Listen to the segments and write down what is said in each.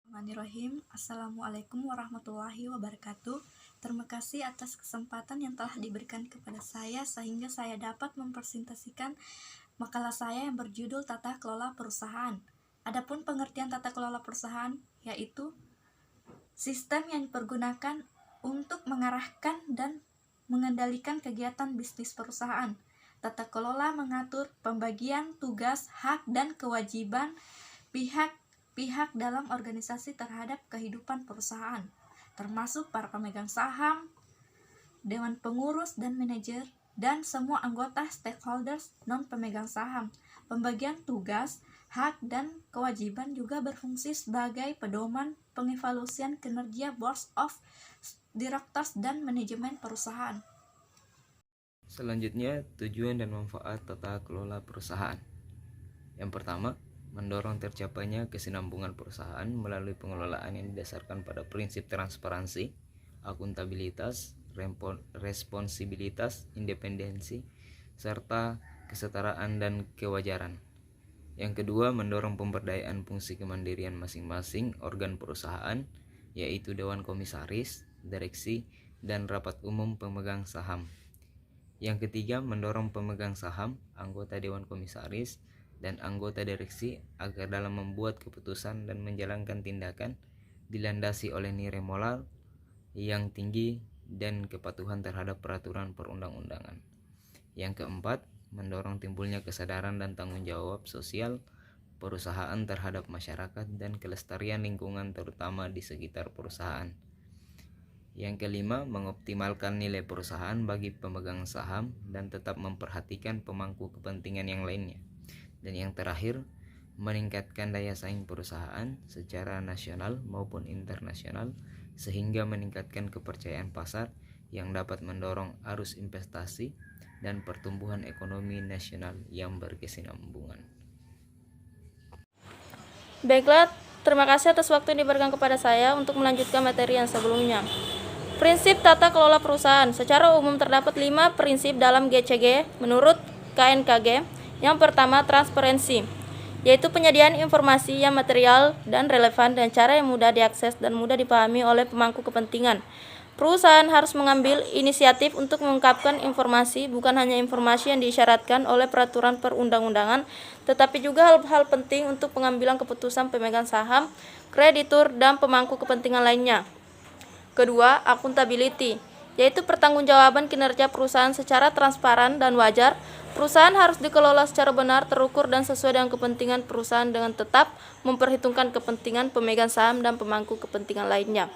Bismillahirrahmanirrahim. Assalamualaikum warahmatullahi wabarakatuh. Terima kasih atas kesempatan yang telah diberikan kepada saya sehingga saya dapat mempresentasikan makalah saya yang berjudul Tata Kelola Perusahaan. Adapun pengertian tata kelola perusahaan yaitu sistem yang dipergunakan untuk mengarahkan dan mengendalikan kegiatan bisnis perusahaan. Tata kelola mengatur pembagian tugas, hak, dan kewajiban pihak dalam organisasi terhadap kehidupan perusahaan, termasuk para pemegang saham, dewan pengurus dan manajer, dan semua anggota stakeholders non-pemegang saham. Pembagian tugas, hak, dan kewajiban juga berfungsi sebagai pedoman pengevaluasian kinerja Board of Directors dan manajemen perusahaan. Selanjutnya, tujuan dan manfaat tata kelola perusahaan. Yang pertama, mendorong tercapainya kesinambungan perusahaan melalui pengelolaan yang didasarkan pada prinsip transparansi, akuntabilitas, responsibilitas, independensi, serta kesetaraan dan kewajaran. Yang kedua, mendorong pemberdayaan fungsi kemandirian masing-masing organ perusahaan, yaitu Dewan Komisaris, Direksi, dan Rapat Umum Pemegang Saham. Yang ketiga, mendorong pemegang saham, anggota Dewan Komisaris, dan anggota direksi agar dalam membuat keputusan dan menjalankan tindakan dilandasi oleh nilai moral yang tinggi dan kepatuhan terhadap peraturan perundang-undangan. Yang keempat, mendorong timbulnya kesadaran dan tanggung jawab sosial perusahaan terhadap masyarakat dan kelestarian lingkungan terutama di sekitar perusahaan. Yang kelima, mengoptimalkan nilai perusahaan bagi pemegang saham dan tetap memperhatikan pemangku kepentingan yang lainnya. Dan yang terakhir, meningkatkan daya saing perusahaan secara nasional maupun internasional sehingga meningkatkan kepercayaan pasar yang dapat mendorong arus investasi dan pertumbuhan ekonomi nasional yang berkesinambungan. Baiklah, terima kasih atas waktu yang diberikan kepada saya untuk melanjutkan materi yang sebelumnya. Prinsip tata kelola perusahaan. Secara umum terdapat 5 prinsip dalam GCG menurut KNKG. Yang pertama, transparansi, yaitu penyediaan informasi yang material dan relevan dan cara yang mudah diakses dan mudah dipahami oleh pemangku kepentingan. Perusahaan harus mengambil inisiatif untuk mengungkapkan informasi, bukan hanya informasi yang diisyaratkan oleh peraturan perundang-undangan, tetapi juga hal-hal penting untuk pengambilan keputusan pemegang saham, kreditur, dan pemangku kepentingan lainnya. Kedua, akuntability, yaitu pertanggungjawaban kinerja perusahaan secara transparan dan wajar. Perusahaan harus dikelola secara benar, terukur, dan sesuai dengan kepentingan perusahaan dengan tetap memperhitungkan kepentingan pemegang saham dan pemangku kepentingan lainnya.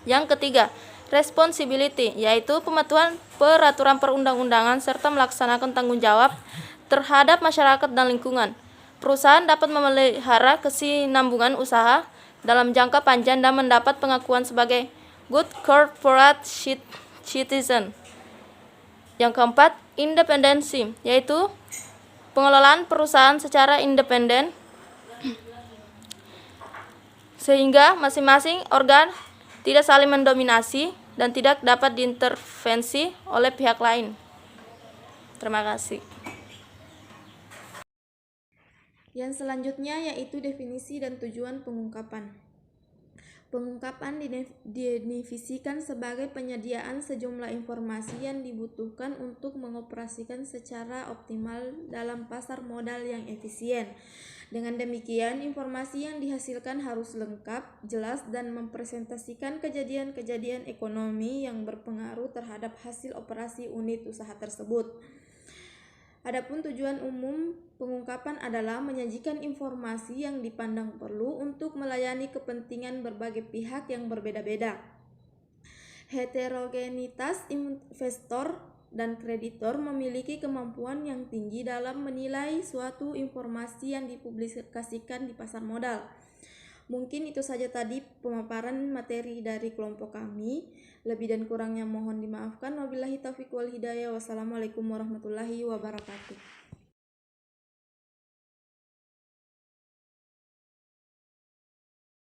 Yang ketiga, responsibility, yaitu pematuhan peraturan perundang-undangan serta melaksanakan tanggung jawab terhadap masyarakat dan lingkungan. Perusahaan dapat memelihara kesinambungan usaha dalam jangka panjang dan mendapat pengakuan sebagai good corporate citizen. Yang keempat, independensi, yaitu pengelolaan perusahaan secara independen sehingga masing-masing organ tidak saling mendominasi dan tidak dapat diintervensi oleh pihak lain. Terima kasih. Yang selanjutnya yaitu definisi dan tujuan pengungkapan. Pengungkapan didefinisikan sebagai penyediaan sejumlah informasi yang dibutuhkan untuk mengoperasikan secara optimal dalam pasar modal yang efisien. Dengan demikian, informasi yang dihasilkan harus lengkap, jelas, dan mempresentasikan kejadian-kejadian ekonomi yang berpengaruh terhadap hasil operasi unit usaha tersebut. Adapun tujuan umum pengungkapan adalah menyajikan informasi yang dipandang perlu untuk melayani kepentingan berbagai pihak yang berbeda-beda. Heterogenitas investor dan kreditor memiliki kemampuan yang tinggi dalam menilai suatu informasi yang dipublikasikan di pasar modal. Mungkin itu saja tadi pemaparan materi dari kelompok kami. Lebih dan kurangnya mohon dimaafkan. Wabillahi taufiq wal hidayah. Wassalamualaikum warahmatullahi wabarakatuh.